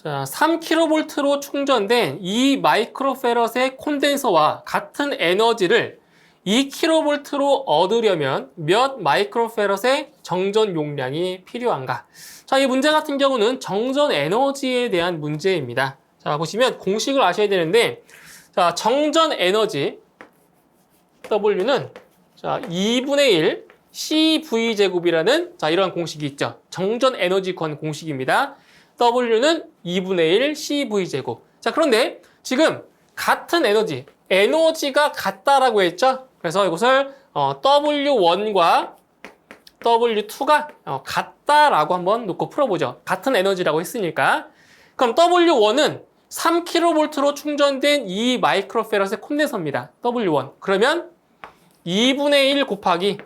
자, 3kV로 충전된 이 마이크로페럿의 콘덴서와 같은 에너지를 2kV로 얻으려면 몇 마이크로페럿의 정전 용량이 필요한가? 자, 이 문제 같은 경우는 정전 에너지에 대한 문제입니다. 자, 보시면 공식을 아셔야 되는데, 자, 정전 에너지 W는 자, 2분의 1 CV제곱이라는 자, 이러한 공식이 있죠. 정전 에너지 권 공식입니다. W는 2분의 1 CV제곱. 자, 그런데 지금 같은 에너지가 같다라고 했죠? 그래서 이것을 W1과 W2가 같다라고 한번 놓고 풀어보죠. 같은 에너지라고 했으니까. 그럼 W1은 3kV로 충전된 이 마이크로페럿의 콘덴서입니다. W1. 그러면 2분의 1 곱하기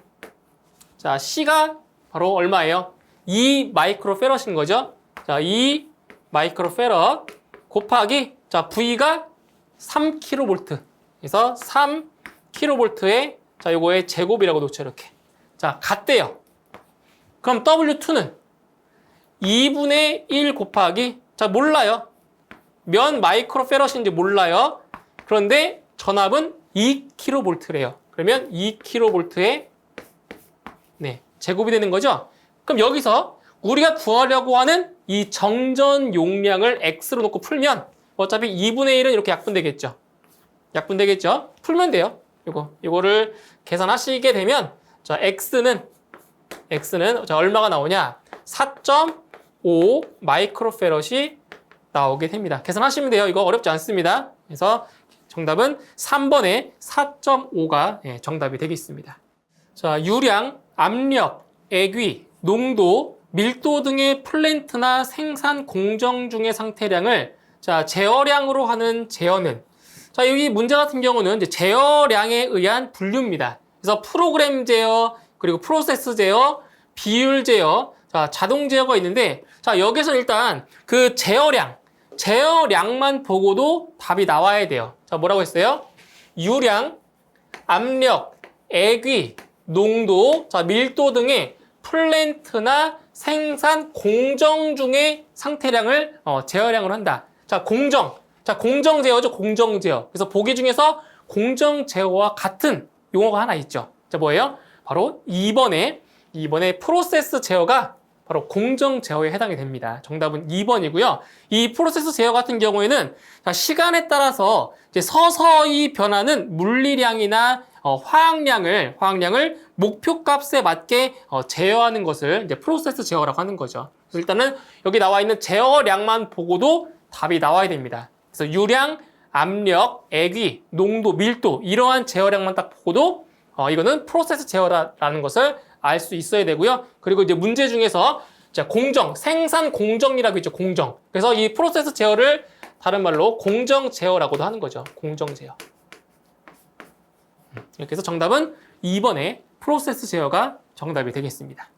자, C가 바로 얼마예요? 2 마이크로페럿인 거죠. 자, 2 마이크로페럿 곱하기 자, V가 3kV. 그래서 3kV의 자, 요거의 제곱이라고 놓죠, 이렇게. 자, 같대요. 그럼 W2는 2분의 1 곱하기 자, 몰라요. 몇 마이크로페럿인지 몰라요. 그런데 전압은 2kV래요. 그러면 2kV의 네, 제곱이 되는 거죠. 그럼 여기서 우리가 구하려고 하는 이 정전 용량을 X로 놓고 풀면 어차피 2분의 1은 이렇게 약분되겠죠. 약분되겠죠. 풀면 돼요. 이거를 계산하시게 되면 자, X는 자, 얼마가 나오냐? 4.5 마이크로페럿이 나오게 됩니다. 계산하시면 돼요. 이거 어렵지 않습니다. 그래서 정답은 3번의 4.5가 정답이 되겠습니다. 자, 유량, 압력, 액위, 농도, 밀도 등의 플랜트나 생산 공정 중의 상태량을 자, 제어량으로 하는 제어는 자, 여기 문제 같은 경우는 이제 제어량에 의한 분류입니다. 그래서 프로그램 제어, 그리고 프로세스 제어, 비율 제어, 자, 자동 제어가 있는데 자, 여기서 일단 그 제어량만 보고도 답이 나와야 돼요. 자, 뭐라고 했어요? 유량, 압력, 액위, 농도, 자, 밀도 등의 플랜트나 생산 공정 중의 상태량을 제어량으로 한다. 자, 공정 제어죠, 공정 제어. 그래서 보기 중에서 공정 제어와 같은 용어가 하나 있죠. 자, 뭐예요? 바로 2번의 프로세스 제어가 바로 공정 제어에 해당이 됩니다. 정답은 2번이고요. 이 프로세스 제어 같은 경우에는 시간에 따라서 이제 서서히 변하는 물리량이나 화학량을 목표값에 맞게 제어하는 것을 이제 프로세스 제어라고 하는 거죠. 그래서 일단은 여기 나와 있는 제어량만 보고도 답이 나와야 됩니다. 그래서 유량, 압력, 액위, 농도, 밀도 이러한 제어량만 딱 보고도 이거는 프로세스 제어라는 것을 알 수 있어야 되고요. 그리고 이제 문제 중에서 자, 생산 공정이라고 있죠. 공정. 그래서 이 프로세스 제어를 다른 말로 공정 제어라고도 하는 거죠. 공정 제어. 이렇게 해서 정답은 2번의 프로세스 제어가 정답이 되겠습니다.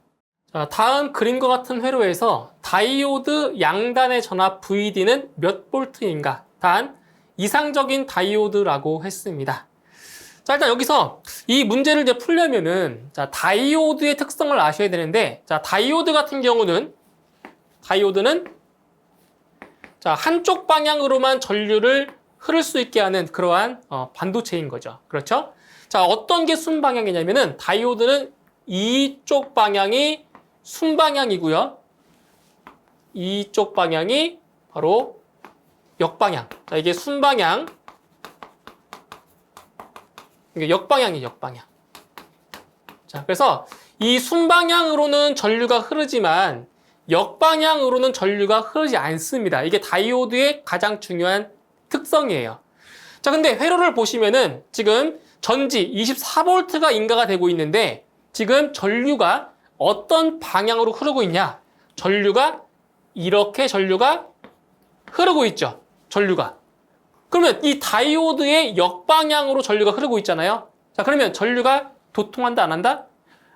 자, 다음 그림과 같은 회로에서 다이오드 양단의 전압 VD는 몇 볼트인가? 단 이상적인 다이오드라고 했습니다. 자, 일단 여기서 이 문제를 이제 풀려면은 자, 다이오드의 특성을 아셔야 되는데 자, 다이오드 같은 경우는 자, 한쪽 방향으로만 전류를 흐를 수 있게 하는 그러한 반도체인 거죠. 그렇죠? 자, 어떤 게 순방향이냐면은 다이오드는 이쪽 방향이 순방향이고요. 이쪽 방향이 바로 역방향. 자, 이게 순방향. 이게 역방향이에요, 역방향. 자, 그래서 이 순방향으로는 전류가 흐르지만 역방향으로는 전류가 흐르지 않습니다. 이게 다이오드의 가장 중요한 특성이에요. 자, 근데 회로를 보시면은 지금 전지 24V가 인가가 되고 있는데 지금 전류가 어떤 방향으로 흐르고 있냐? 이렇게 전류가 흐르고 있죠. 전류가. 그러면 이 다이오드의 역방향으로 전류가 흐르고 있잖아요. 자, 그러면 전류가 도통한다, 안 한다?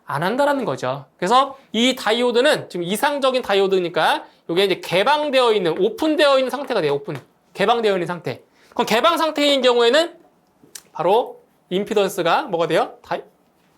안 한다라는 거죠. 그래서 이 다이오드는 지금 이상적인 다이오드니까 이게 이제 개방되어 있는, 오픈되어 있는 상태가 돼요. 개방되어 있는 상태. 그럼 개방 상태인 경우에는 바로 임피던스가 뭐가 돼요?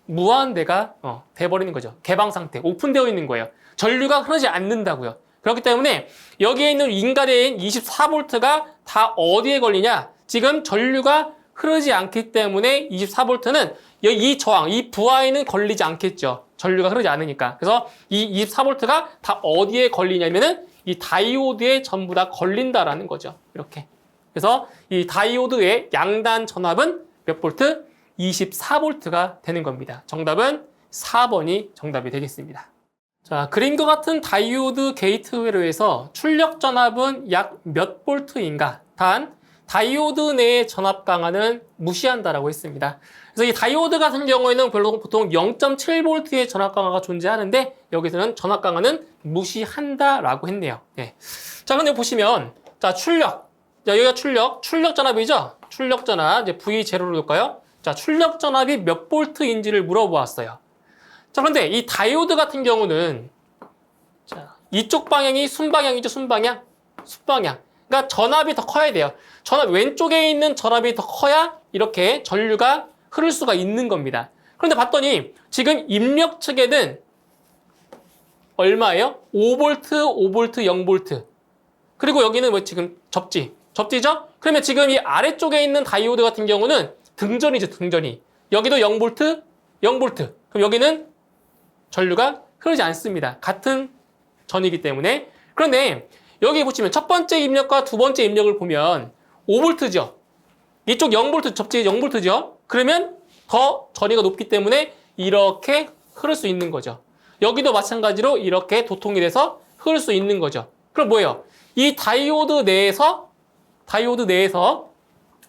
무한대가 돼버리는 거죠. 개방 상태, 오픈되어 있는 거예요. 전류가 흐르지 않는다고요. 그렇기 때문에 여기에 있는 인가대인 24V가 다 어디에 걸리냐? 지금 전류가 흐르지 않기 때문에 24V는 이 저항, 이 부하에는 걸리지 않겠죠. 전류가 흐르지 않으니까. 그래서 이 24V가 다 어디에 걸리냐면은 이 다이오드에 전부 다 걸린다라는 거죠. 이렇게. 그래서 이 다이오드의 양단 전압은 몇 볼트? 24V가 되는 겁니다. 정답은 4번이 정답이 되겠습니다. 자, 그림과 같은 다이오드 게이트웨이로 해서 출력 전압은 약 몇 볼트인가? 단, 다이오드 내의 전압 강화는 무시한다라고 했습니다. 그래서 이 다이오드 같은 경우에는 보통 0.7V의 전압 강화가 존재하는데 여기서는 전압 강화는 무시한다라고 했네요. 네. 자, 근데 보시면 자, 출력. 자, 여기가 출력 전압이죠? 출력 전압. 이제 V0로 놓을까요? 자, 출력 전압이 몇 볼트인지를 물어보았어요. 자, 그런데 이 다이오드 같은 경우는 자, 이쪽 방향이 순방향이죠, 순방향. 그러니까 전압이 더 커야 돼요. 전압 왼쪽에 있는 전압이 더 커야 이렇게 전류가 흐를 수가 있는 겁니다. 그런데 봤더니 지금 입력 측에는 얼마예요? 5V, 5V, 0V. 그리고 여기는 뭐 지금 접지죠? 그러면 지금 이 아래쪽에 있는 다이오드 같은 경우는 등전이죠, 등전이. 여기도 0V, 0V. 그럼 여기는 전류가 흐르지 않습니다. 같은 전이기 때문에. 그런데 여기 보시면 첫 번째 입력과 두 번째 입력을 보면 5V죠. 이쪽 0V, 접지 0V죠. 그러면 더 전위가 높기 때문에 이렇게 흐를 수 있는 거죠. 여기도 마찬가지로 이렇게 도통이 돼서 흐를 수 있는 거죠. 그럼 뭐예요? 이 다이오드 내에서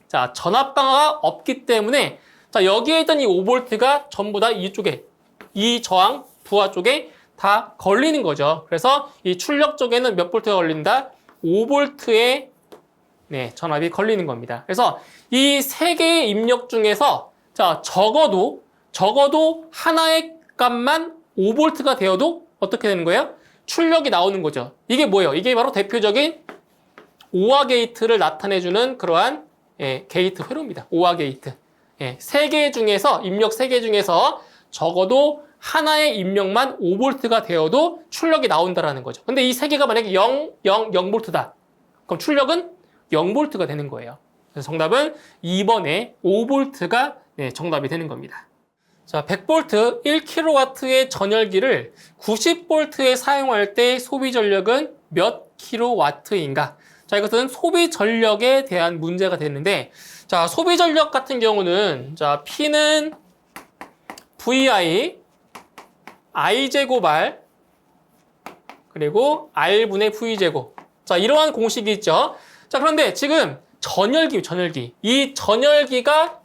자, 전압 강화가 없기 때문에 자, 여기에 있던 이 5V가 전부 다 이쪽에 이 저항 부하 쪽에 다 걸리는 거죠. 그래서 이 출력 쪽에는 몇 볼트가 걸린다? 5V의 네, 전압이 걸리는 겁니다. 그래서 이 세 개의 입력 중에서 자, 적어도 하나의 값만 5V가 되어도 어떻게 되는 거예요? 출력이 나오는 거죠. 이게 뭐예요? 이게 바로 대표적인 오화 게이트를 나타내주는 그러한 게이트 회로입니다. 오화 게이트. 세 개 중에서 입력 3개 중에서 적어도 하나의 입력만 5V가 되어도 출력이 나온다라는 거죠. 근데 이 세 개가 만약에 0V다. 그럼 출력은 0V가 되는 거예요. 그래서 정답은 2번에 5V가 정답이 되는 겁니다. 자, 100V 1kW의 전열기를 90V에 사용할 때 소비 전력은 몇 kW인가? 자, 이것은 소비 전력에 대한 문제가 됐는데, 자, 소비 전력 같은 경우는, 자, P는 VI, I제곱 R, 그리고 R분의 V제곱. 자, 이러한 공식이 있죠. 자, 그런데 지금 전열기. 이 전열기가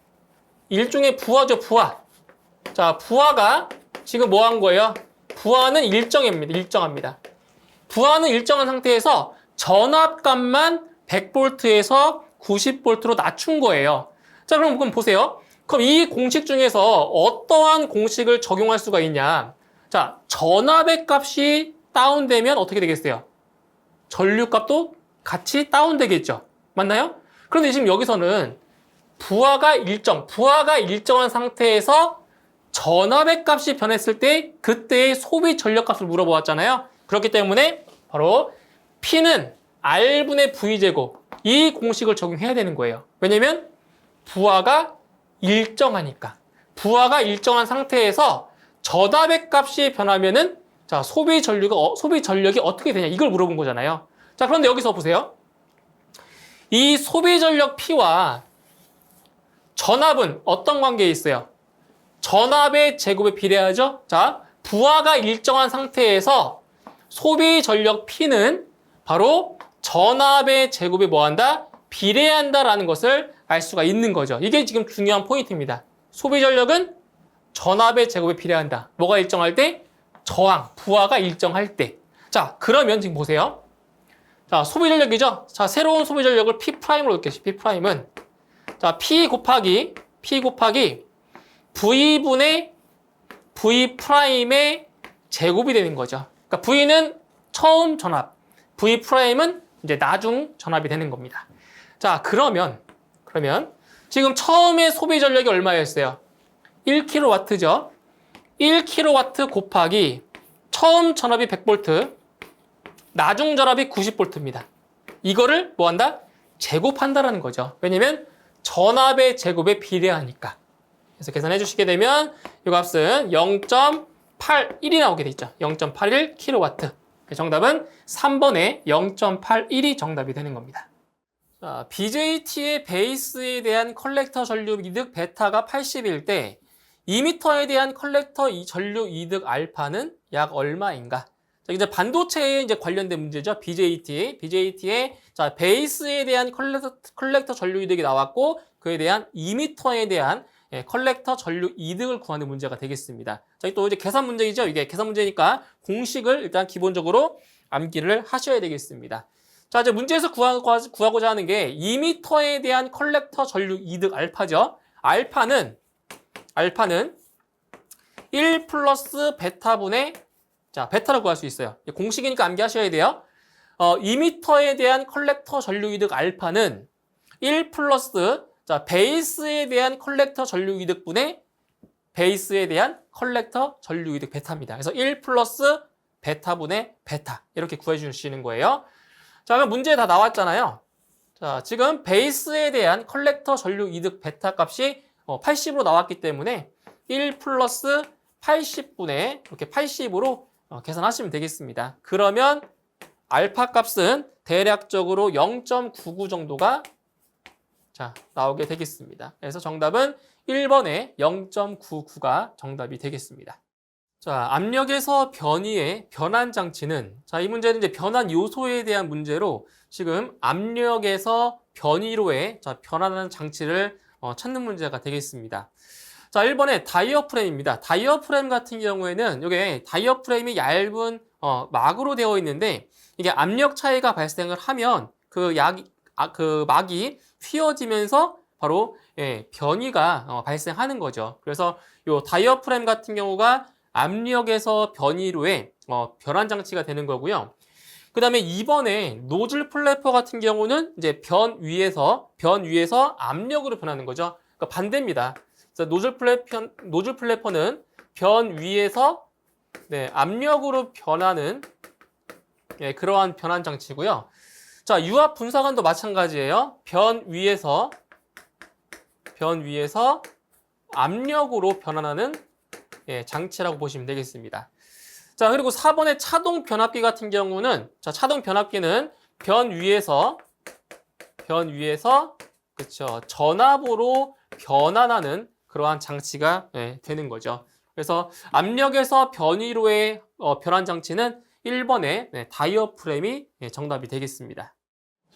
일종의 부하죠, 부하. 자, 부하가 지금 뭐 한 거예요? 부하는 일정합니다. 부하는 일정한 상태에서 전압값만 100V에서 90V로 낮춘 거예요. 자, 그럼 보세요. 그럼 이 공식 중에서 어떠한 공식을 적용할 수가 있냐? 자, 전압의 값이 다운되면 어떻게 되겠어요? 전류값도 같이 다운되겠죠. 맞나요? 그런데 지금 여기서는 부하가 일정한 상태에서 전압의 값이 변했을 때 그때의 소비 전력값을 물어보았잖아요. 그렇기 때문에 바로 P는 R분의 V제곱 이 공식을 적용해야 되는 거예요. 왜냐면 부하가 일정하니까. 부하가 일정한 상태에서 전압의 값이 변하면은 자, 소비 전력이 어떻게 되냐 이걸 물어본 거잖아요. 자, 그런데 여기서 보세요. 이 소비 전력 P와 전압은 어떤 관계에 있어요? 전압의 제곱에 비례하죠? 자, 부하가 일정한 상태에서 소비 전력 P는 바로 전압의 제곱에 뭐한다? 비례한다라는 것을 알 수가 있는 거죠. 이게 지금 중요한 포인트입니다. 소비 전력은 전압의 제곱에 비례한다. 뭐가 일정할 때? 저항, 부하가 일정할 때. 자, 그러면 지금 보세요. 자, 소비 전력이죠? 자, 새로운 소비 전력을 P'으로 놓을게요. P'은 자, P 곱하기 V분의 V'의 제곱이 되는 거죠. 그러니까 V는 처음 전압, V'은 이제 나중 전압이 되는 겁니다. 자, 그러면 지금 처음에 소비 전력이 얼마였어요? 1kW죠. 1kW 곱하기 처음 전압이 100V 나중 전압이 90V입니다. 이거를 뭐 한다? 제곱한다라는 거죠. 왜냐면 전압의 제곱에 비례하니까. 그래서 계산해 주시게 되면 이 값은 0.81이 나오게 돼 있죠. 0.81kW. 정답은 3번에 0.81이 정답이 되는 겁니다. 자, BJT의 베이스에 대한 컬렉터 전류 이득 베타가 80일 때 2m에 대한 컬렉터 전류 이득 알파는 약 얼마인가? 자, 이제 반도체에 이제 관련된 문제죠. BJT의 자, 베이스에 대한 컬렉터 전류 이득이 나왔고 그에 대한 2m에 대한 컬렉터 전류 이득을 구하는 문제가 되겠습니다. 자, 또 이제 계산 문제이죠. 이게 계산 문제니까 공식을 일단 기본적으로 암기를 하셔야 되겠습니다. 자, 이제 문제에서 구하고자 하는 게 2m에 대한 컬렉터 전류 이득 알파죠. 알파는 1 플러스 베타분의 자, 베타를 구할 수 있어요. 공식이니까 암기하셔야 돼요. 2m에 대한 컬렉터 전류 이득 알파는 1 플러스 자, 베이스에 대한 컬렉터 전류 이득분의 베이스에 대한 컬렉터 전류 이득 베타입니다. 그래서 1 플러스 베타분의 베타 이렇게 구해 주시는 거예요. 자, 그럼 문제 다 나왔잖아요. 자, 지금 베이스에 대한 컬렉터 전류 이득 베타 값이 80으로 나왔기 때문에 1 플러스 80분의 이렇게 80으로 계산하시면 되겠습니다. 그러면 알파 값은 대략적으로 0.99 정도가 자, 나오게 되겠습니다. 그래서 정답은 1번에 0.99가 정답이 되겠습니다. 자, 압력에서 변위의 변환 장치는 자, 이 문제는 이제 변환 요소에 대한 문제로 지금 압력에서 변위로의 자, 변환하는 장치를 찾는 문제가 되겠습니다. 자, 1번에 다이어프램입니다. 다이어프램 같은 경우에는 이게 다이어프램이 얇은 막으로 되어 있는데 이게 압력 차이가 발생을 하면 그 막이 휘어지면서 바로 변위가 발생하는 거죠. 그래서 이 다이어프램 같은 경우가 압력에서 변위로의 변환 장치가 되는 거고요. 그 다음에 2번에 노즐 플래퍼 같은 경우는 이제 변 위에서 압력으로 변하는 거죠. 그러니까 반대입니다. 그래서 노즐 플래퍼는 변 위에서 압력으로 변하는 그러한 변환 장치고요. 자, 유압 분사관도 마찬가지예요. 변 위에서 압력으로 변환하는 장치라고 보시면 되겠습니다. 자, 그리고 4번의 차동 변압기 같은 경우는 자, 차동 변압기는 변 위에서 그렇죠. 전압으로 변환하는 그러한 장치가 되는 거죠. 그래서 압력에서 변위로의 변환 장치는 1번의 다이어프램이 정답이 되겠습니다.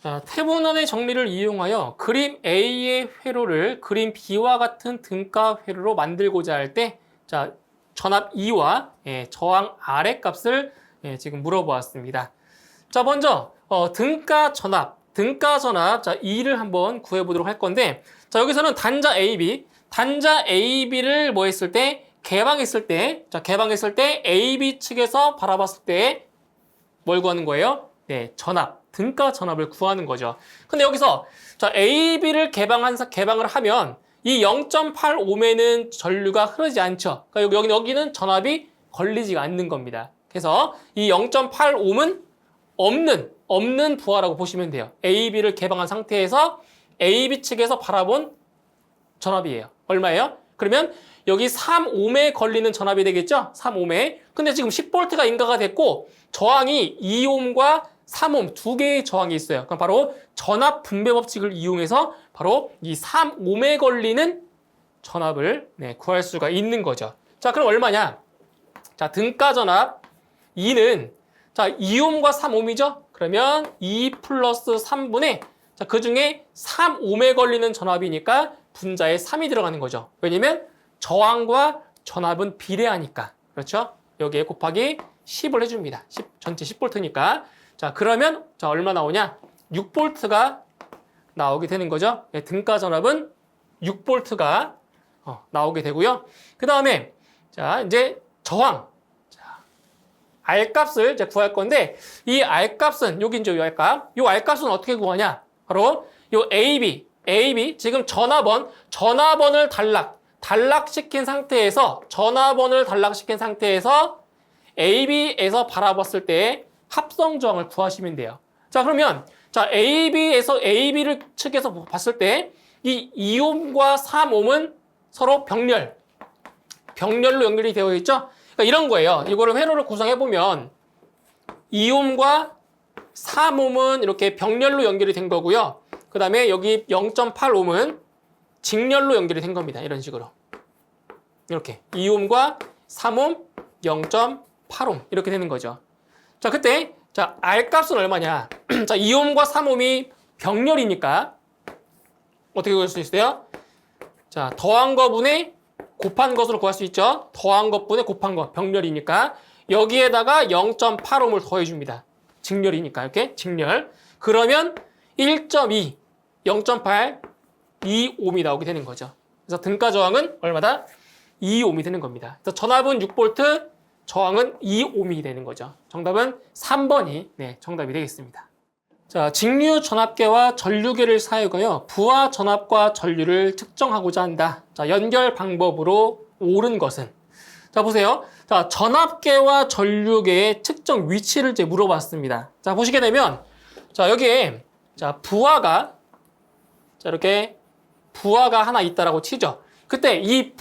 자, 태분원의 정리를 이용하여 그림 A의 회로를 그림 B와 같은 등가 회로로 만들고자 할 때 자, 전압 E와 저항 R의 값을 지금 물어보았습니다. 자, 먼저 등가 전압 자, E를 한번 구해보도록 할 건데 자, 여기서는 단자 AB를 뭐 했을 때 개방했을 때 AB 측에서 바라봤을 때 뭘 구하는 거예요? 전압, 등가 전압을 구하는 거죠. 근데 여기서 자, AB를 개방을 하면 이 0.85매는 전류가 흐르지 않죠. 그러니까 여기는 전압이 걸리지가 않는 겁니다. 그래서 이 0.85는 없는 부하라고 보시면 돼요. AB를 개방한 상태에서 AB 측에서 바라본 전압이에요. 얼마예요? 그러면 여기 3ohm에 걸리는 전압이 되겠죠? 3ohm에. 근데 지금 10V가 인가가 됐고 저항이 2ohm과 3ohm 두 개의 저항이 있어요. 그럼 바로 전압 분배 법칙을 이용해서 바로 이 3ohm에 걸리는 전압을 구할 수가 있는 거죠. 자, 그럼 얼마냐? 자, 등가 전압 2는 자, 2ohm과 3ohm이죠? 그러면 2 플러스 3분의 자, 그 중에 3ohm에 걸리는 전압이니까 분자에 3이 들어가는 거죠. 왜냐면 저항과 전압은 비례하니까. 그렇죠? 여기에 곱하기 10을 해줍니다. 전체 10V니까. 자, 그러면 자, 얼마 나오냐? 6V가 나오게 되는 거죠. 등가 전압은 6V가 나오게 되고요. 그 다음에 자, 이제 저항. 자, R값을 이제 구할 건데 이 R값은 여기 이제 이 R값. 이 R값은 어떻게 구하냐? 바로 이 AB 지금 전압원을 단락시킨 상태에서 AB에서 바라봤을 때 합성 저항을 구하시면 돼요. 자, 그러면 자, AB를 측에서 봤을 때 이 2옴과 3옴은 서로 병렬로 연결이 되어 있죠? 그러니까 이런 거예요. 이거를 회로를 구성해 보면 2옴과 3옴은 이렇게 병렬로 연결이 된 거고요. 그 다음에 여기 0.8옴은 직렬로 연결이 된 겁니다. 이런 식으로. 이렇게 2옴과 3옴, 0.8옴 이렇게 되는 거죠. 자, 그때 자, R 값은 얼마냐? 자, 2옴과 3옴이 병렬이니까 어떻게 구할 수 있어요? 자, 더한 거분의 곱한 것으로 구할 수 있죠. 더한 것분의 곱한 것, 병렬이니까 여기에다가 0.8옴을 더해줍니다. 직렬이니까 이렇게 직렬. 그러면 1.2, 0.8, 2옴이 나오게 되는 거죠. 그래서 등가 저항은 얼마다? 2옴이 되는 겁니다. 그래서 전압은 6V, 저항은 2옴이 되는 거죠. 정답은 3번이 정답이 되겠습니다. 자, 직류 전압계와 전류계를 사용하여 부하 전압과 전류를 측정하고자 한다. 자, 연결 방법으로 옳은 것은? 자, 보세요. 자, 전압계와 전류계의 측정 위치를 이제 물어봤습니다. 자, 보시게 되면, 자, 여기에, 자, 부하가, 자, 이렇게 부하가 하나 있다라고 치죠. 그때 이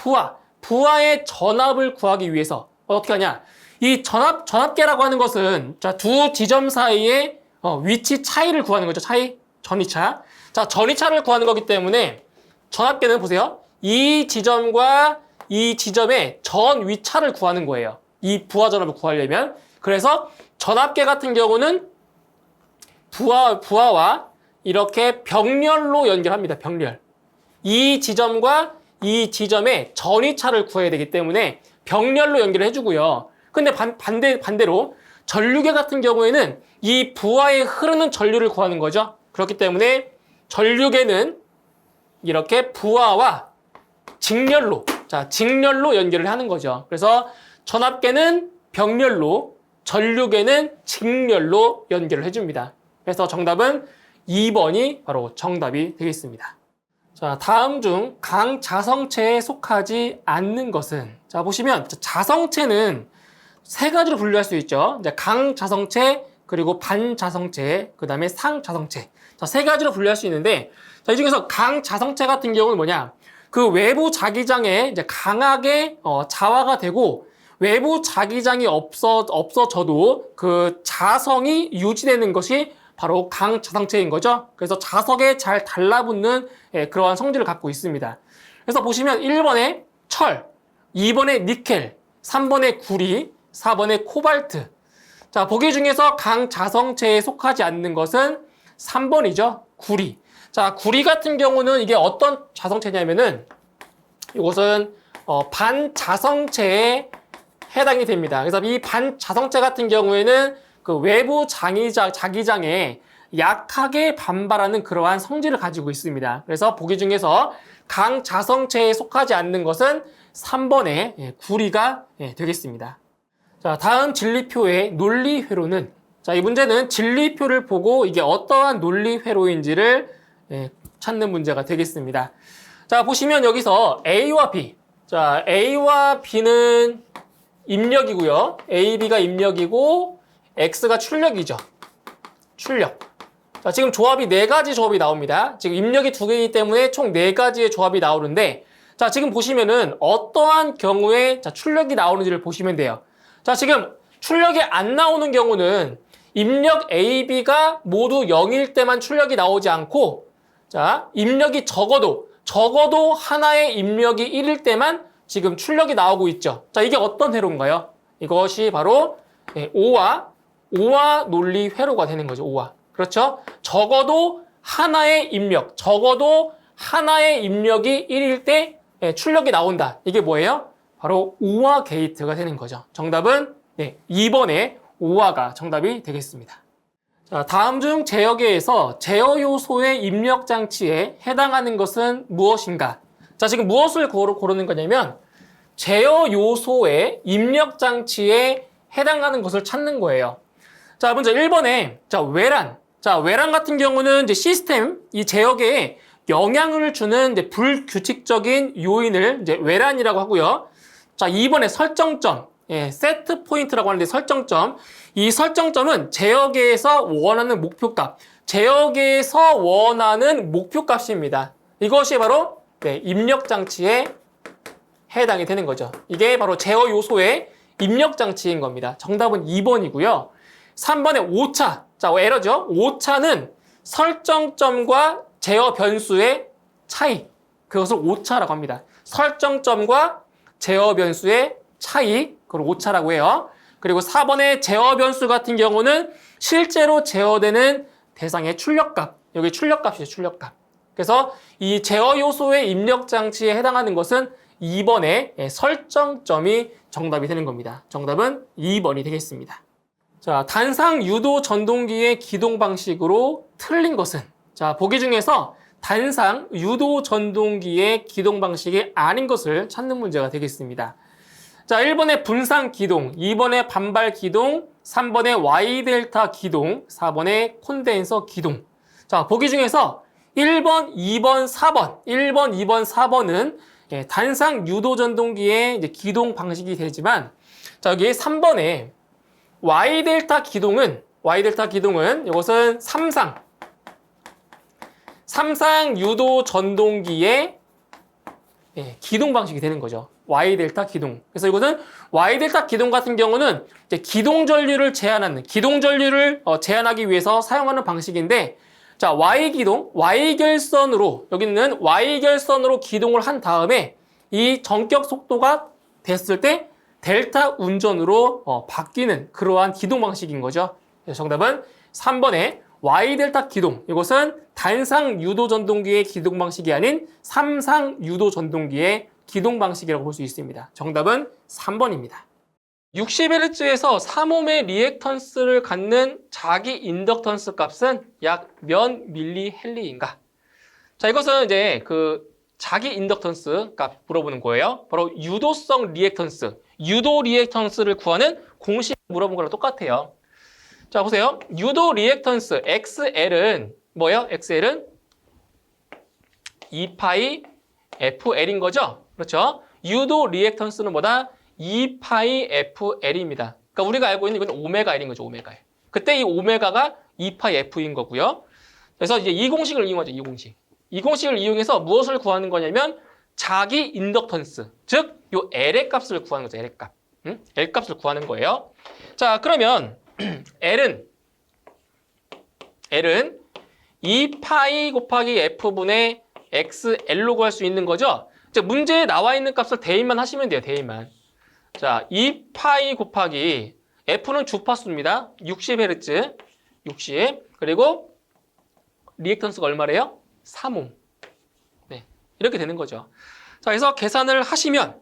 부하의 전압을 구하기 위해서 어떻게 하냐? 이 전압계라고 하는 것은, 자, 두 지점 사이에 위치 차이를 구하는 거죠. 전위차. 자, 전위차를 구하는 거기 때문에 전압계는 보세요. 이 지점과 이 지점의 전위차를 구하는 거예요. 이 부하 전압을 구하려면. 그래서 전압계 같은 경우는 부하와 이렇게 병렬로 연결합니다. 병렬. 이 지점과 이 지점의 전위차를 구해야 되기 때문에 병렬로 연결을 해주고요. 근데 반대로 전류계 같은 경우에는 이 부하에 흐르는 전류를 구하는 거죠. 그렇기 때문에 전류계는 이렇게 부하와 직렬로 연결을 하는 거죠. 그래서 전압계는 병렬로, 전류계는 직렬로 연결을 해줍니다. 그래서 정답은 2번이 바로 정답이 되겠습니다. 자, 다음 중 강자성체에 속하지 않는 것은? 자, 보시면 자성체는 세 가지로 분류할 수 있죠. 이제 강자성체, 그리고 반자성체, 그 다음에 상자성체. 자, 세 가지로 분류할 수 있는데, 자, 이 중에서 강자성체 같은 경우는 뭐냐? 그 외부 자기장에 이제 강하게 자화가 되고, 외부 자기장이 없어져도 그 자성이 유지되는 것이 바로 강자성체인 거죠. 그래서 자석에 잘 달라붙는 그러한 성질을 갖고 있습니다. 그래서 보시면 1번에 철, 2번에 니켈, 3번에 구리, 4번에 코발트. 자, 보기 중에서 강자성체에 속하지 않는 것은 3번이죠. 구리. 자, 구리 같은 경우는 이게 어떤 자성체냐면은 이것은 반자성체에 해당이 됩니다. 그래서 이 반자성체 같은 경우에는 그 외부 자기장에 약하게 반발하는 그러한 성질을 가지고 있습니다. 그래서 보기 중에서 강자성체에 속하지 않는 것은 3번의 구리가 되겠습니다. 자, 다음 진리표의 논리회로는, 자, 이 문제는 진리표를 보고 이게 어떠한 논리회로인지를 찾는 문제가 되겠습니다. 자, 보시면 여기서 A와 B. 자, A와 B는 입력이고요. A, B가 입력이고 X가 출력이죠. 출력. 자, 지금 조합이 4가지 조합이 나옵니다. 지금 입력이 2개이기 때문에 총 4가지의 조합이 나오는데, 자, 지금 보시면은 어떠한 경우에 자, 출력이 나오는지를 보시면 돼요. 자, 지금 출력이 안 나오는 경우는 입력 A, B가 모두 0일 때만 출력이 나오지 않고, 자, 입력이 적어도 하나의 입력이 1일 때만 지금 출력이 나오고 있죠. 자, 이게 어떤 회로인가요? 이것이 바로 오와 논리 회로가 되는 거죠. 오와. 그렇죠? 적어도 하나의 입력이 1일 때 출력이 나온다. 이게 뭐예요? 바로 오와 게이트가 되는 거죠. 정답은 2번의 오와가 정답이 되겠습니다. 자, 다음 중 제어계에서 제어 요소의 입력 장치에 해당하는 것은 무엇인가? 자, 지금 무엇을 고르는 거냐면 제어 요소의 입력 장치에 해당하는 것을 찾는 거예요. 자, 먼저 1번에 외란. 자, 외란 같은 경우는 이제 시스템, 이 제어계에 영향을 주는 이제 불규칙적인 요인을 이제 외란이라고 하고요. 자, 2번에 설정점. 세트 포인트라고 하는데 설정점. 이 설정점은 제어계에서 원하는 목표값, 제어계에서 원하는 목표값입니다. 이것이 바로 입력 장치에 해당이 되는 거죠. 이게 바로 제어 요소의 입력 장치인 겁니다. 정답은 2번이고요. 3번의 오차. 자, 에러죠. 오차는 설정점과 제어 변수의 차이. 그것을 오차라고 합니다. 설정점과 제어 변수의 차이. 그걸 오차라고 해요. 그리고 4번의 제어 변수 같은 경우는 실제로 제어되는 대상의 출력값. 여기 출력값이죠, 출력값. 그래서 이 제어 요소의 입력 장치에 해당하는 것은 2번의 설정점이 정답이 되는 겁니다. 정답은 2번이 되겠습니다. 자, 단상 유도 전동기의 기동 방식으로 틀린 것은? 자, 보기 중에서 단상 유도 전동기의 기동 방식이 아닌 것을 찾는 문제가 되겠습니다. 자, 1번의 분산 기동, 2번의 반발 기동, 3번의 Y 델타 기동, 4번의 콘덴서 기동. 자, 보기 중에서 1번, 2번, 4번, 1번, 2번, 4번은 단상 유도 전동기의 이제 기동 방식이 되지만, 자, 여기 3번에 Y 델타 기동은 이것은 삼상 유도 전동기의 기동 방식이 되는 거죠. Y 델타 기동. 그래서 이것은 Y 델타 기동 같은 경우는 이제 기동 전류를 제한하기 위해서 사용하는 방식인데, 자, Y 기동, Y 결선으로, 여기는 Y 결선으로 기동을 한 다음에 이 전격 속도가 됐을 때 델타 운전으로 바뀌는 그러한 기동 방식인 거죠. 그래서 정답은 3번의 Y 델타 기동. 이것은 단상 유도 전동기의 기동 방식이 아닌 삼상 유도 전동기의 기동 방식이라고 볼 수 있습니다. 정답은 3번입니다. 60Hz에서 3옴의 리액턴스를 갖는 자기 인덕턴스 값은 약 몇 밀리헬리인가? 자, 이것은 이제 그 자기 인덕턴스 값 물어보는 거예요. 바로 유도성 리액턴스, 유도 리액턴스를 구하는 공식 물어본 거랑 똑같아요. 자, 보세요. 유도 리액턴스 XL은 뭐예요? XL은 2파이 FL인 거죠? 그렇죠? 유도 리액턴스는 뭐다? 2파이 FL입니다. 그러니까 우리가 알고 있는 이건 오메가 L인 거죠, 오메가 L. 그때 이 오메가가 2파이 F인 거고요. 그래서 이제 이 공식을 이용하죠, 이 공식. 이 공식을 이용해서 무엇을 구하는 거냐면 자기 인덕턴스, 즉 요 L의 값을 구하는 거죠, L의 값. L 값을 구하는 거예요. 자, 그러면 L은 2파이 곱하기 F분의 XL로 구할 수 있는 거죠. 이제 문제에 나와 있는 값을 대입만 하시면 돼요, 대입만. 자, 2파이 곱하기 F는 주파수입니다. 60Hz, 60. 그리고 리액턴스가 얼마래요? 3옴. 네, 이렇게 되는 거죠. 자, 그래서 계산을 하시면,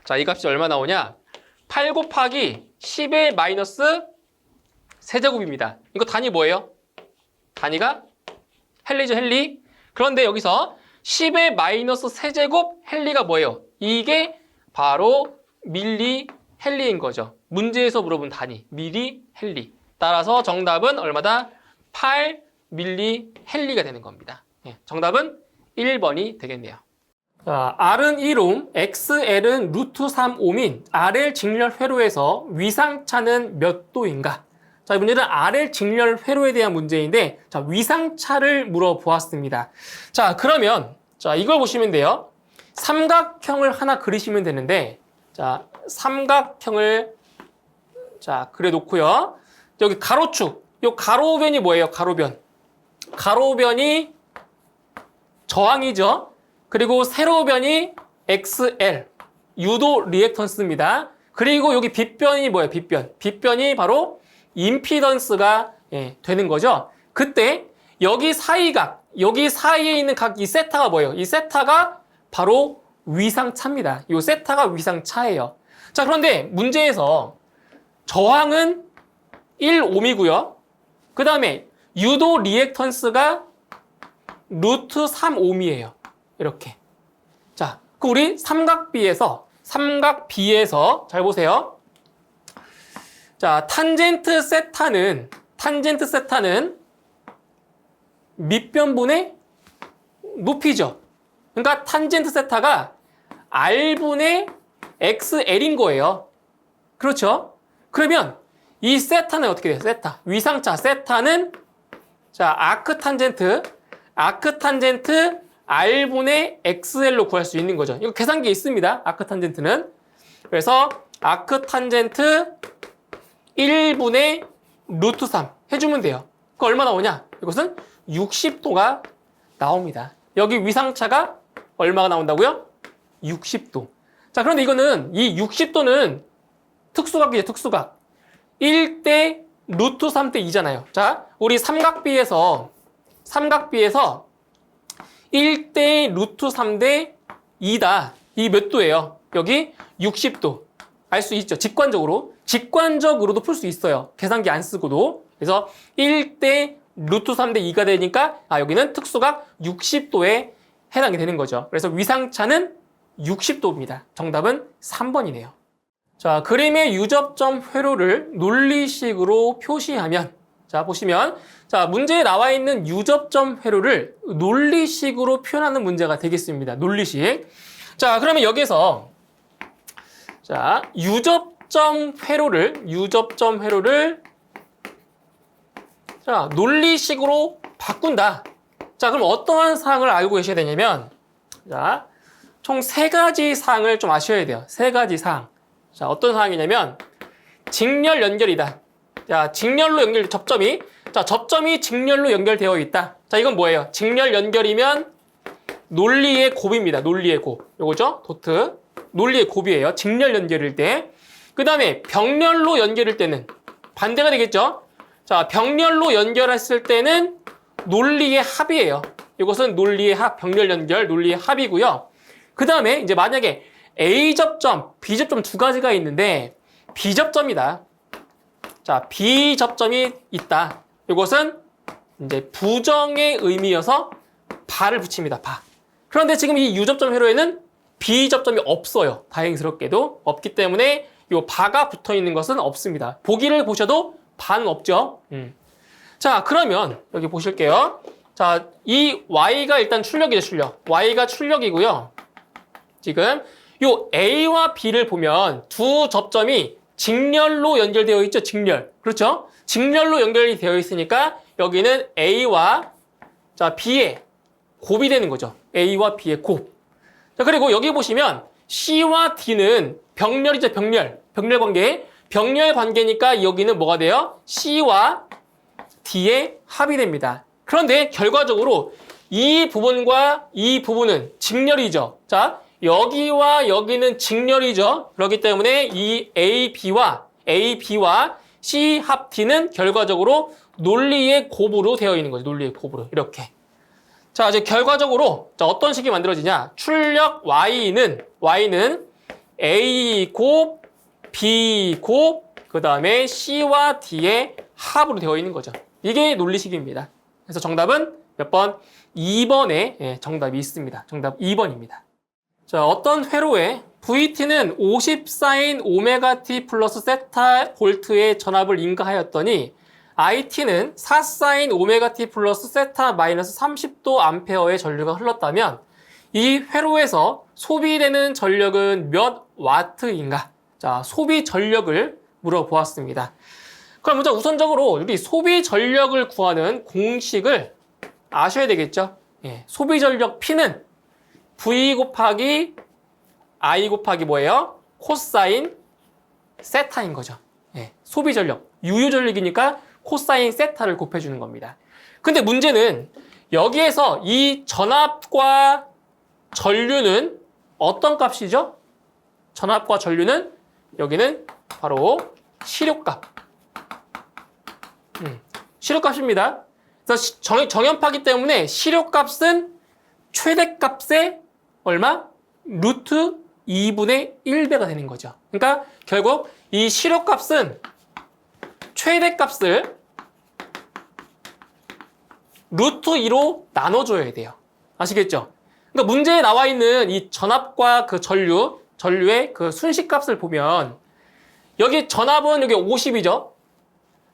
자, 이 값이 얼마 나오냐? 8 곱하기 10의 마이너스 세제곱입니다. 이거 단위 뭐예요? 단위가 헬리죠, 헬리. 그런데 여기서 10의 마이너스 세제곱 헬리가 뭐예요? 이게 바로 밀리 헬리인 거죠. 문제에서 물어본 단위, 밀리 헬리. 따라서 정답은 얼마다? 8 밀리 헬리가 되는 겁니다. 정답은 1번이 되겠네요. 자, R은 1옴, XL은 루트 3옴인 RL 직렬 회로에서 위상차는 몇 도인가? 자, 이 문제는 RL 직렬 회로에 대한 문제인데, 자, 위상차를 물어보았습니다. 자, 그러면, 자, 이걸 보시면 돼요. 삼각형을 하나 그리시면 되는데, 자, 삼각형을, 자, 그려놓고요. 여기 가로축, 이 가로변이 뭐예요? 가로변. 가로변이 저항이죠. 그리고 세로변이 XL, 유도 리액턴스입니다. 그리고 여기 빗변이 뭐예요? 빗변. 빗변이 바로 임피던스가 되는 거죠. 그때 여기 사이각, 여기 사이에 있는 각 이 세타가 뭐예요? 이 세타가 바로 위상차입니다. 이 세타가 위상차예요. 자, 그런데 문제에서 저항은 1옴이고요. 그 다음에 유도 리액턴스가 루트 3옴이에요. 이렇게. 자, 그 우리 삼각비에서 잘 보세요. 자, 탄젠트 세타는 밑변분의 높이죠. 그러니까 탄젠트 세타가 R분의 XL인 거예요. 그렇죠? 그러면 이 세타는 어떻게 돼요? 세타. 위상차 세타는 자, 아크탄젠트 R분의 XL로 구할 수 있는 거죠. 이거 계산기에 있습니다. 아크탄젠트는. 그래서 아크탄젠트 1분의 루트 3 해주면 돼요. 그 얼마 나오냐? 이것은 60도가 나옵니다. 여기 위상차가 얼마가 나온다고요? 60도. 자, 그런데 이거는 이 60도는 특수각이에요, 특수각. 1대 루트 3대 2잖아요. 자, 우리 삼각비에서 1대 루트 3대 2다. 이 몇 도예요? 여기 60도. 알 수 있죠? 직관적으로도 풀 수 있어요. 계산기 안 쓰고도. 그래서 1대 루트 3대 2가 되니까 여기는 특수각 60도에 해당이 되는 거죠. 그래서 위상차는 60도입니다. 정답은 3번이네요. 자, 그림의 유접점 회로를 논리식으로 표시하면, 자, 보시면, 자, 문제에 나와 있는 유접점 회로를 논리식으로 표현하는 문제가 되겠습니다. 논리식. 자, 그러면 여기서, 자, 유접점 회로를, 자, 논리식으로 바꾼다. 자, 그럼 어떠한 사항을 알고 계셔야 되냐면, 자, 총 3가지 사항을 좀 아셔야 돼요. 3가지 사항. 자, 어떤 사항이냐면 직렬 연결이다. 자, 직렬로 연결 접점이 직렬로 연결되어 있다. 자, 이건 뭐예요? 직렬 연결이면 논리의 곱입니다. 논리의 곱. 요거죠? 도트. 논리의 곱이에요. 직렬 연결일 때. 그다음에 병렬로 연결일 때는 반대가 되겠죠? 자, 병렬로 연결했을 때는 논리의 합이에요. 이것은 논리의 합, 병렬 연결, 논리의 합이고요. 그다음에 이제 만약에 A접점, B접점 2가지가 있는데 B접점이다. 자, B접점이 있다. 이것은 이제 부정의 의미여서 바를 붙입니다. 바. 그런데 지금 이 유접점 회로에는 B접점이 없어요. 다행스럽게도 없기 때문에 이 바가 붙어 있는 것은 없습니다. 보기를 보셔도 바는 없죠. 자, 그러면 여기 보실게요. 자, 이 Y가 일단 출력이죠, 출력. Y가 출력이고요. 지금 요 A와 B를 보면 두 접점이 직렬로 연결되어 있죠. 직렬. 그렇죠? 직렬로 연결이 되어 있으니까 여기는 A와 자, B의 곱이 되는 거죠. A와 B의 곱. 자, 그리고 여기 보시면 C와 D는 병렬이죠. 병렬. 병렬 관계. 병렬 관계니까 여기는 뭐가 돼요? C와 D의 합이 됩니다. 그런데 결과적으로 이 부분과 이 부분은 직렬이죠. 자, 여기와 여기는 직렬이죠. 그렇기 때문에 이 AB와 C 합 D는 결과적으로 논리의 곱으로 되어 있는 거죠. 논리의 곱으로. 이렇게. 자, 이제 결과적으로 자, 어떤 식이 만들어지냐? 출력 Y는 A 곱, B 곱, 그 다음에 C와 D의 합으로 되어 있는 거죠. 이게 논리식입니다. 그래서 정답은 몇 번? 2번에 정답이 있습니다. 정답 2번입니다. 자, 어떤 회로에 VT는 50사인 오메가 T 플러스 세타 볼트의 전압을 인가하였더니 IT는 4사인 오메가 T 플러스 세타 마이너스 30도 암페어의 전류가 흘렀다면 이 회로에서 소비되는 전력은 몇 와트인가? 자, 소비 전력을 물어보았습니다. 그럼 먼저 우선적으로 우리 소비 전력을 구하는 공식을 아셔야 되겠죠? 소비 전력 P는 V 곱하기 I 곱하기 뭐예요? 코사인 세타인 거죠. 소비 전력, 유효 전력이니까 코사인 세타를 곱해주는 겁니다. 근데 문제는 여기에서 이 전압과 전류는 어떤 값이죠? 전압과 전류는 여기는 바로 시료값. 시료값입니다. 그래서 정연파기 때문에 시료값은 최대값의 얼마? 루트 2분의 1배가 되는 거죠. 그러니까 결국 이 시료값은 최대값을 루트 2로 나눠줘야 돼요. 아시겠죠? 그러니까 문제에 나와 있는 이 전압과 그 전류의 그 순식값을 보면 여기 전압은 여기 50이죠.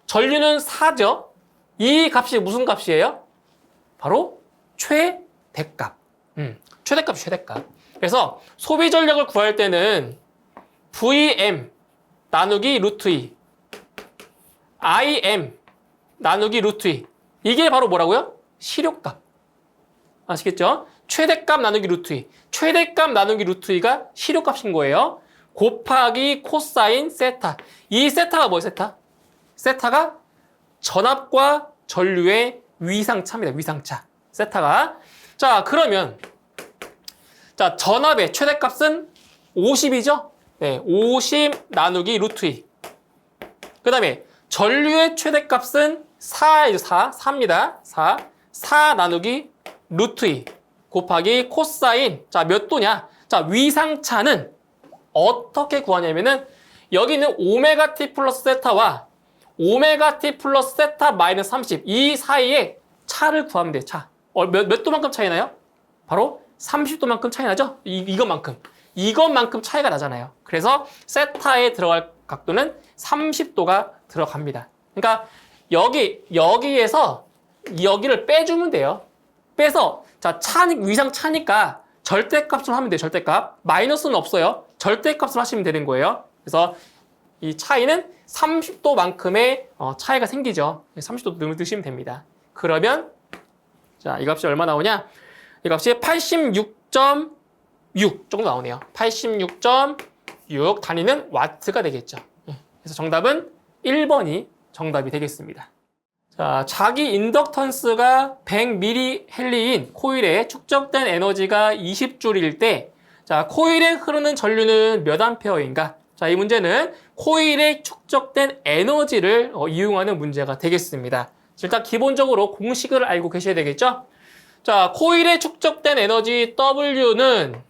전류는 4죠. 이 값이 무슨 값이에요? 바로 최대값. 최대값. 그래서 소비 전력을 구할 때는 VM, 나누기 루트 2 IM 나누기 루트 2 이게 바로 뭐라고요? 실효값. 아시겠죠? 최대값 나누기 루트 2 최대값 나누기 루트 2가 실효값인 거예요. 곱하기 코사인 세타. 이 세타가 뭐예요? 세타가 전압과 전류의 위상차입니다. 위상차. 세타가. 자, 그러면 자, 전압의 최대값은 50이죠? 네, 50 나누기 루트 2. 그 다음에 전류의 최대값은 4이죠. 4입니다. 4 나누기 루트 2 곱하기 코사인. 자, 몇 도냐? 자, 위상차는 어떻게 구하냐면은 여기 있는 오메가 t 플러스 세타와 오메가 t 플러스 세타 마이너스 30 이 사이에 차를 구하면 돼요. 차. 몇 도만큼 차이 나요? 바로 30도만큼 차이 나죠? 이것만큼 차이가 나잖아요. 그래서 세타에 들어갈 각도는 30도가 들어갑니다. 그러니까 여기에서 여기를 빼주면 돼요. 빼서 자, 위상 차니까 절대값을 하면 돼요. 절대값. 마이너스는 없어요. 절대값을 하시면 되는 거예요. 그래서 이 차이는 30도만큼의 차이가 생기죠. 30도 넣으시면 됩니다. 그러면 자, 이 값이 얼마 나오냐? 이 값이 86.6 정도 나오네요. 86.6 단위는 와트가 되겠죠. 그래서 정답은 1번이 정답이 되겠습니다. 자, 자기 인덕턴스가 100mH인 코일에 축적된 에너지가 20줄일 때, 자, 코일에 흐르는 전류는 몇 암페어인가? 자, 이 문제는 코일에 축적된 에너지를 이용하는 문제가 되겠습니다. 일단 기본적으로 공식을 알고 계셔야 되겠죠? 자, 코일에 축적된 에너지 W는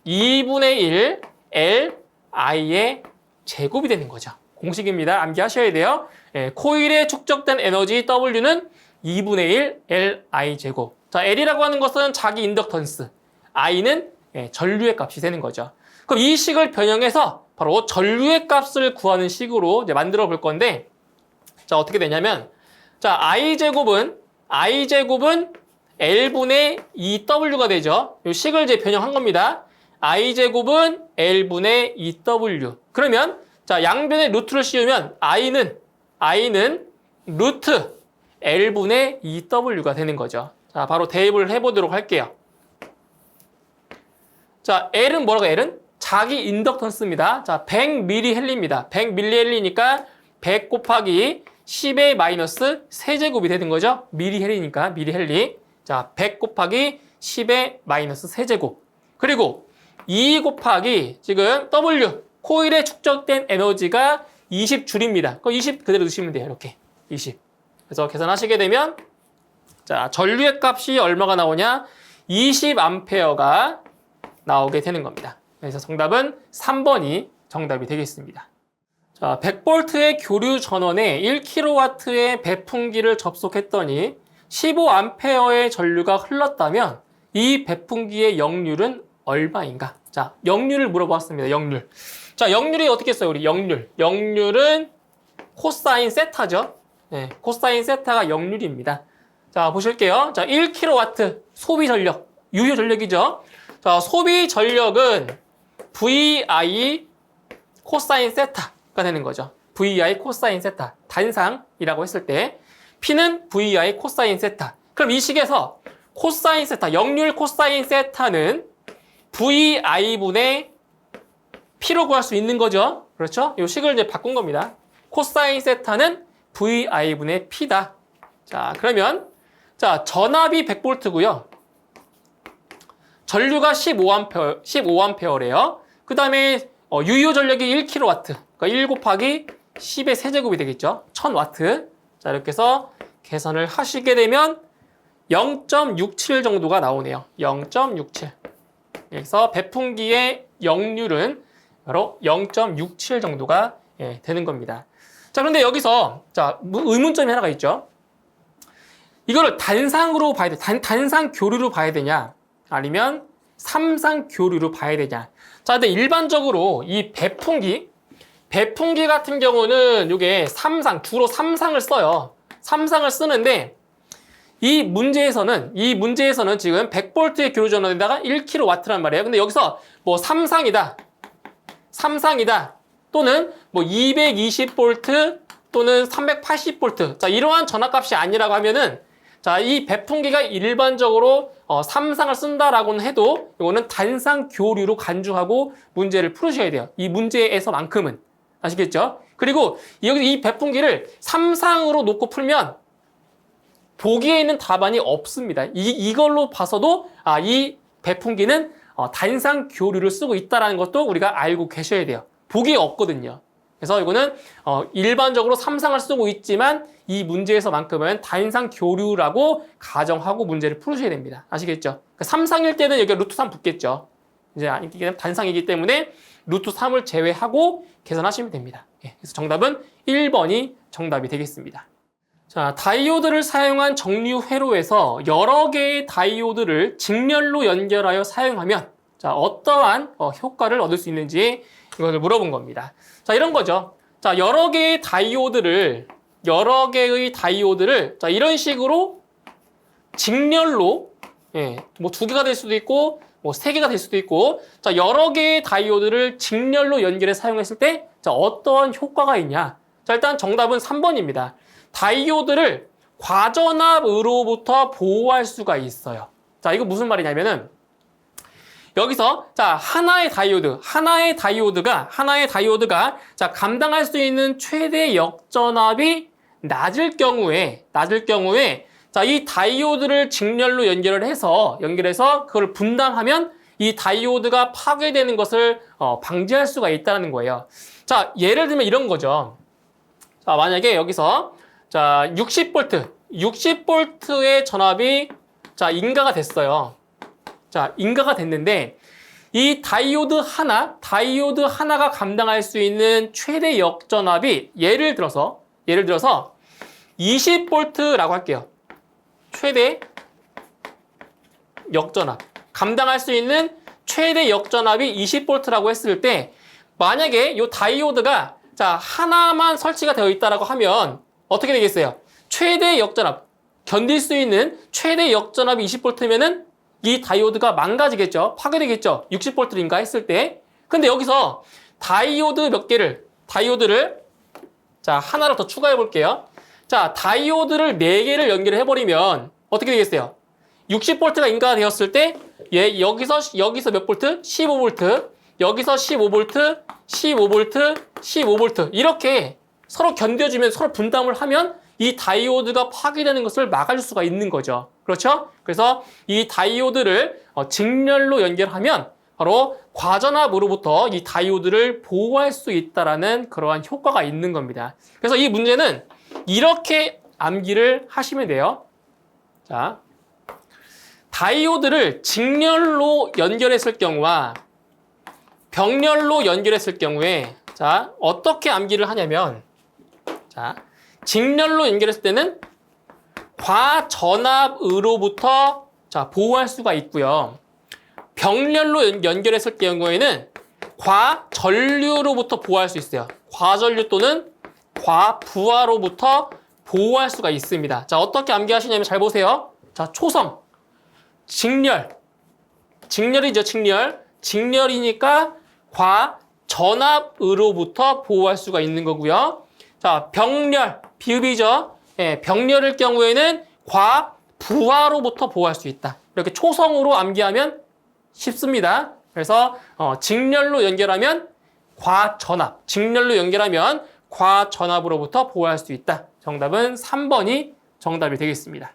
2분의 1 Li의 제곱이 되는 거죠. 공식입니다. 암기하셔야 돼요. 코일에 축적된 에너지 W는 2분의 1 Li 제곱. 자, L이라고 하는 것은 자기 인덕턴스, I는 전류의 값이 되는 거죠. 그럼 이 식을 변형해서 바로 전류의 값을 구하는 식으로 이제 만들어 볼 건데, 자, 어떻게 되냐면, 자, I 제곱은 L분의 2W가 되죠. 이 식을 이제 변형한 겁니다. I 제곱은 L분의 2W. 그러면 자, 양변에 루트를 씌우면 I는 루트 L분의 2W가 되는 거죠. 자, 바로 대입을 해보도록 할게요. 자, L은 뭐라고? L은 자기 인덕턴스입니다. 자, 100mH입니다. 100mH니까 100 곱하기 10의 마이너스 세제곱이 되는 거죠. mH니까 mH. 자, 100 곱하기 10의 마이너스 세제곱. 그리고 2 곱하기 지금 W 코일에 축적된 에너지가 20줄입니다. 그럼 20 그대로 넣으시면 돼요. 이렇게 20. 그래서 계산하시게 되면 자, 전류의 값이 얼마가 나오냐? 20A가 나오게 되는 겁니다. 그래서 정답은 3번이 정답이 되겠습니다. 자, 100V의 교류 전원에 1kW의 배풍기를 접속했더니 15A의 전류가 흘렀다면 이 배풍기의 역률은 얼마인가? 자, 역률을 물어보았습니다. 역률. 자, 역률이 어떻게 써요? 우리 역률은 코사인 세타죠. 네, 코사인 세타가 역률입니다. 자, 보실게요. 자, 1kW 소비 전력, 유효 전력이죠. 자, 소비 전력은 VI 코사인 세타가 되는 거죠. VI 코사인 세타. 단상이라고 했을 때 P는 VI 코사인 세타. 그럼 이 식에서 코사인 세타, 역률 코사인 세타는 VI분의 P로 구할 수 있는 거죠. 그렇죠? 이 식을 이제 바꾼 겁니다. 코사인 세타는 VI분의 P다. 자, 그러면 자, 전압이 100V고요. 전류가 15A래요. 그 다음에 유효 전력이 1kW. 그러니까 1 곱하기 10의 세제곱이 되겠죠. 1000W. 자, 이렇게 해서 계산을 하시게 되면 0.67 정도가 나오네요. 0.67. 그래서 배풍기의 역률은 바로 0.67 정도가 되는 겁니다. 자, 그런데 여기서 자, 의문점이 하나가 있죠. 이거를 단상으로 봐야 돼. 단상 교류로 봐야 되냐? 아니면 삼상 교류로 봐야 되냐? 자, 근데 일반적으로 이 배풍기 같은 경우는 이게 주로 삼상을 써요. 삼상을 쓰는데 이 문제에서는 지금 100V의 교류 전원에다가 1kW란 말이에요. 근데 여기서 뭐 삼상이다 또는 뭐 220V 또는 380V. 자, 이러한 전압값이 아니라고 하면은 자, 이 배풍기가 일반적으로 삼상을 쓴다라고는 해도 이거는 단상 교류로 간주하고 문제를 풀으셔야 돼요. 이 문제에서만큼은. 아시겠죠? 그리고 여기 이 배풍기를 삼상으로 놓고 풀면 보기에 있는 답안이 없습니다. 이걸로 봐서도 이 배풍기는 단상 교류를 쓰고 있다는 것도 우리가 알고 계셔야 돼요. 보기에 없거든요. 그래서 이거는 일반적으로 삼상을 쓰고 있지만 이 문제에서만큼은 단상 교류라고 가정하고 문제를 풀으셔야 됩니다. 아시겠죠? 삼상일 때는 여기 루트 3 붙겠죠. 이제 단상이기 때문에 루트 3을 제외하고 계산하시면 됩니다. 그래서 정답은 1번이 정답이 되겠습니다. 자, 다이오드를 사용한 정류 회로에서 여러 개의 다이오드를 직렬로 연결하여 사용하면 자, 어떠한 효과를 얻을 수 있는지 이것을 물어본 겁니다. 자, 이런 거죠. 자, 여러 개의 다이오드를 자, 이런 식으로 직렬로 뭐 2개가 될 수도 있고 뭐 3개가 될 수도 있고 자, 여러 개의 다이오드를 직렬로 연결해 사용했을 때 자, 어떠한 효과가 있냐? 자, 일단 정답은 3번입니다. 다이오드를 과전압으로부터 보호할 수가 있어요. 자, 이거 무슨 말이냐면은 여기서 자, 하나의 다이오드가 자, 감당할 수 있는 최대 역전압이 낮을 경우에 자, 이 다이오드를 직렬로 연결해서 그걸 분담하면 이 다이오드가 파괴되는 것을 방지할 수가 있다는 거예요. 자, 예를 들면 이런 거죠. 자, 만약에 여기서 자, 60V의 전압이 자, 인가가 됐어요. 자, 인가가 됐는데 이 다이오드 하나가 감당할 수 있는 최대 역전압이 예를 들어서 20V라고 할게요. 최대 역전압. 감당할 수 있는 최대 역전압이 20V라고 했을 때 만약에 이 다이오드가 자, 하나만 설치가 되어 있다라고 하면 어떻게 되겠어요? 최대 역전압. 견딜 수 있는 최대 역전압이 20V면은 이 다이오드가 망가지겠죠? 파괴되겠죠? 60V인가 했을 때. 근데 여기서 다이오드를 자, 하나를 더 추가해 볼게요. 자, 다이오드를 4개를 연결을 해버리면 어떻게 되겠어요? 60V가 인가가 되었을 때 여기서 몇 볼트? 15V. 여기서 15V, 15V, 15V. 이렇게 서로 견뎌주면 서로 분담을 하면 이 다이오드가 파괴되는 것을 막아줄 수가 있는 거죠. 그렇죠? 그래서 이 다이오드를 직렬로 연결하면 바로 과전압으로부터 이 다이오드를 보호할 수 있다는 그러한 효과가 있는 겁니다. 그래서 이 문제는 이렇게 암기를 하시면 돼요. 자, 다이오드를 직렬로 연결했을 경우와 병렬로 연결했을 경우에 자, 어떻게 암기를 하냐면 자, 직렬로 연결했을 때는 과전압으로부터 자, 보호할 수가 있고요. 병렬로 연결했을 경우에는 과전류로부터 보호할 수 있어요. 과전류 또는 과부하로부터 보호할 수가 있습니다. 자, 어떻게 암기하시냐면 잘 보세요. 자, 초성, 직렬이죠, 직렬. 직렬이니까 과전압으로부터 보호할 수가 있는 거고요. 자, 병렬, 비읍이죠. 병렬일 경우에는 과부하로부터 보호할 수 있다. 이렇게 초성으로 암기하면 쉽습니다. 그래서 직렬로 연결하면 과전압, 직렬로 연결하면 과전압으로부터 보호할 수 있다. 정답은 3번이 정답이 되겠습니다.